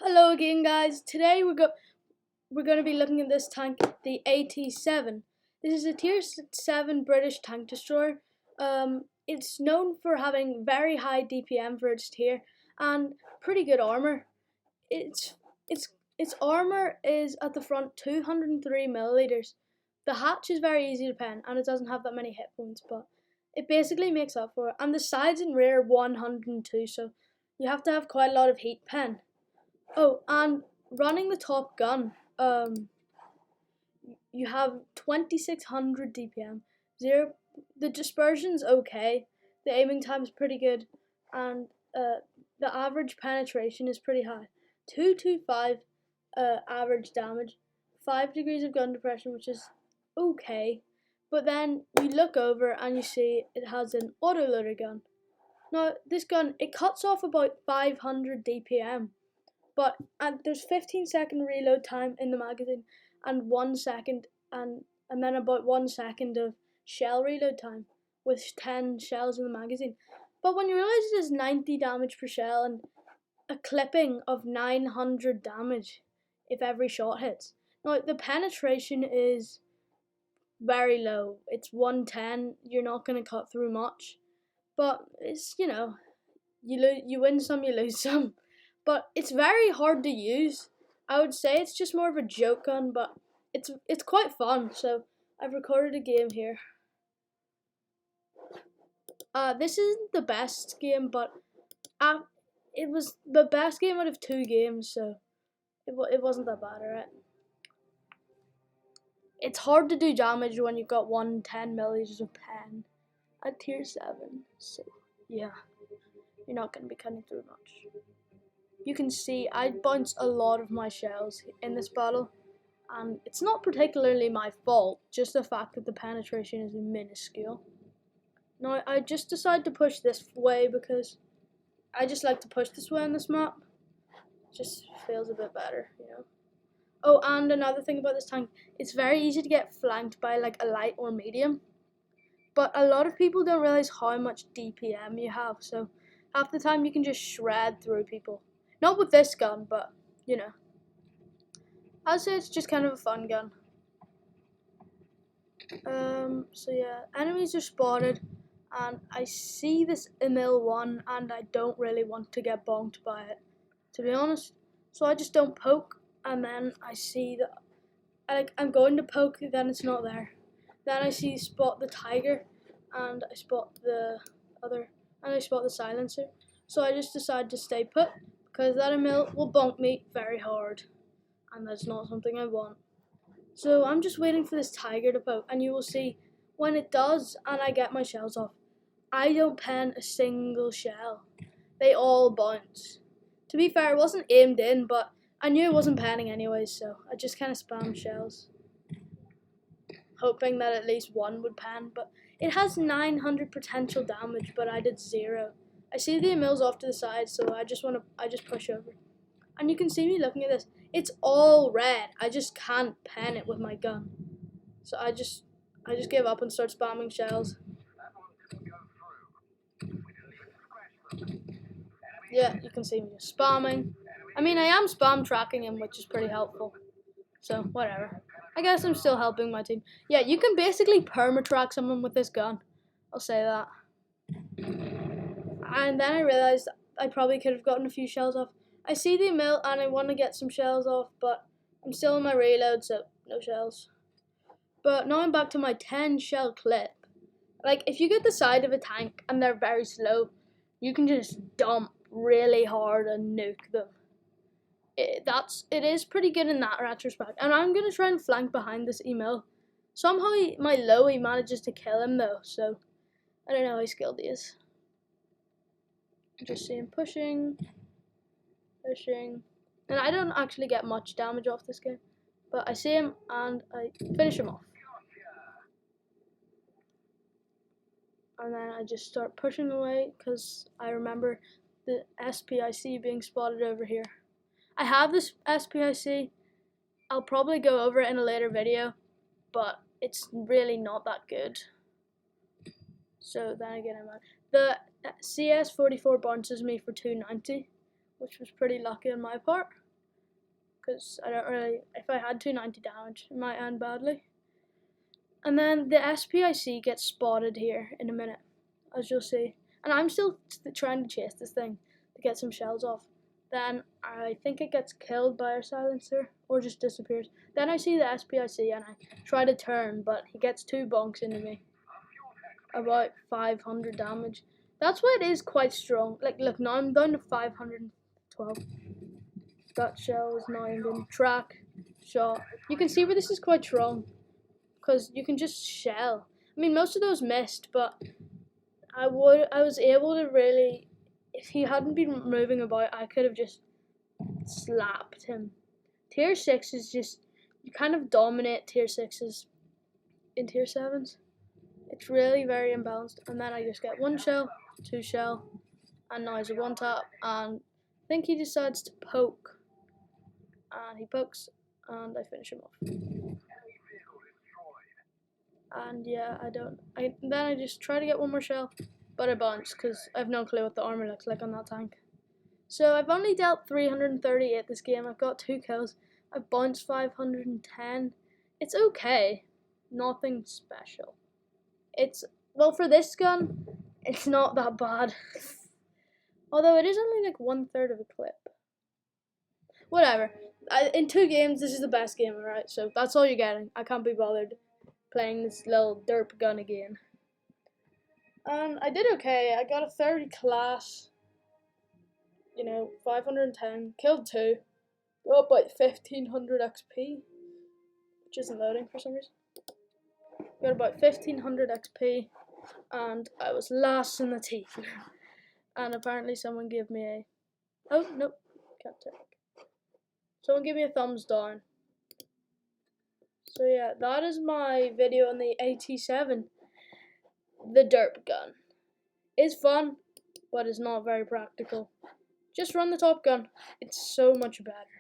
Hello again, guys. Today we're going to be looking at this tank, the AT-7. This is a tier 7 British tank destroyer. It's known for having very high DPM for its tier and pretty good armor. Its its armor is at the front 203 milliliters. The hatch is very easy to pen and it doesn't have that many hit points, but it basically makes up for it. And the sides and rear 102, so you have to have quite a lot of heat pen. Oh, and running the top gun, you have 2600 DPM. The dispersion's okay. The aiming time's pretty good, and the average penetration is pretty high. 225 average damage, 5 degrees of gun depression, which is okay. But then you look over and you see it has an autoloader gun. Now this gun, it cuts off about 500 DPM. But there's 15-second reload time in the magazine, and 1 second, and then about 1 second of shell reload time with 10 shells in the magazine. But when you realize it is 90 damage per shell and a clipping of 900 damage if every shot hits. Now the penetration is very low. It's 110. You're not going to cut through much, but it's you win some, you lose some. But it's very hard to use. I would say it's just more of a joke gun, but it's quite fun. So I've recorded a game here. This isn't the best game, but it was the best game out of 2 games, so it wasn't that bad, alright? It's hard to do damage when you've got 110 milliliters of pen at tier 7, so yeah, you're not going to be cutting through much. You can see I bounced a lot of my shells in this battle, and it's not particularly my fault, just the fact that the penetration is minuscule. Now I just decided to push this way because I just like to push this way on this map. It just feels a bit better, you know. Oh, and another thing about this tank, it's very easy to get flanked by like a light or medium, but a lot of people don't realize how much DPM you have, so half the time you can just shred through people. Not with this gun, but, you know. I'd say it's just kind of a fun gun. So yeah, enemies are spotted, and I see this Emil 1, and I don't really want to get bonked by it, to be honest. So I just don't poke, and then I see that, I'm going to poke, then it's not there. Then I spot the tiger, and I spot the silencer. So I just decide to stay put, because that Emil will bonk me very hard, and that's not something I want. So I'm just waiting for this tiger to poke, and you will see when it does and I get my shells off, I don't pen a single shell. They all bounce. To be fair, it wasn't aimed in, but I knew it wasn't penning anyways, so I just kind of spammed shells, hoping that at least one would pen. But it has 900 potential damage, but I did 0. I see the Emils off to the side, so I just push over. And you can see me looking at this. It's all red. I just can't pen it with my gun. So I just give up and start spamming shells. Yeah, you can see me just spamming. I mean, I am spam tracking him, which is pretty helpful. So, whatever. I guess I'm still helping my team. Yeah, you can basically perma-track someone with this gun. I'll say that. And then I realized I probably could have gotten a few shells off. I see the Emil and I want to get some shells off, but I'm still in my reload, so no shells. But now I'm back to my 10 shell clip. Like, if you get the side of a tank and they're very slow, you can just dump really hard and nuke them. It is pretty good in that retrospect. And I'm going to try and flank behind this Emil. Somehow my Lowy manages to kill him though, so I don't know how skilled he is. Just see him pushing, and I don't actually get much damage off this game, but I see him and I finish him off. And then I just start pushing away because I remember the SPIC being spotted over here. I have this SPIC. I'll probably go over it in a later video, but it's really not that good. So then again, the CS44 bounces me for 290, which was pretty lucky on my part. because I don't really, if I had 290 damage, it might end badly. And then the SPIC gets spotted here in a minute, as you'll see. And I'm still trying to chase this thing to get some shells off. Then I think it gets killed by our silencer, or just disappears. Then I see the SPIC and I try to turn, but he gets 2 bonks into me. About 500 damage. That's why it is quite strong. Like, look, now I'm down to 512. That shell is not even track shot. You can see where this is quite strong, because you can just shell. I mean, most of those missed, but I was able to really, if he hadn't been moving about, I could have just slapped him. Tier 6 is just, you kind of dominate tier 6s in tier 7s. It's really very imbalanced. And then I just get 1 shell, 2 shell, and now he's a 1 tap, and I think he decides to poke. And he pokes, and I finish him off. And yeah, then I just try to get 1 more shell, but I bounce because I have no clue what the armor looks like on that tank. So I've only dealt 338 this game. I've got 2 kills. I've bounced 510. It's okay. Nothing special. Well, for this gun, it's not that bad. Although it is only like 1/3 of a clip. Whatever. In 2 games, this is the best game, alright? So that's all you're getting. I can't be bothered playing this little derp gun again. And I did okay. I got a 30 class. 510. Killed 2. Got about 1500 XP. Which isn't loading for some reason. Got about 1500 XP. And I was last in the team. And apparently someone gave me a... Oh, nope. Can't take. Someone give me a thumbs down. So yeah, that is my video on the AT7. The derp gun. It's fun, but it's not very practical. Just run the top gun. It's so much better.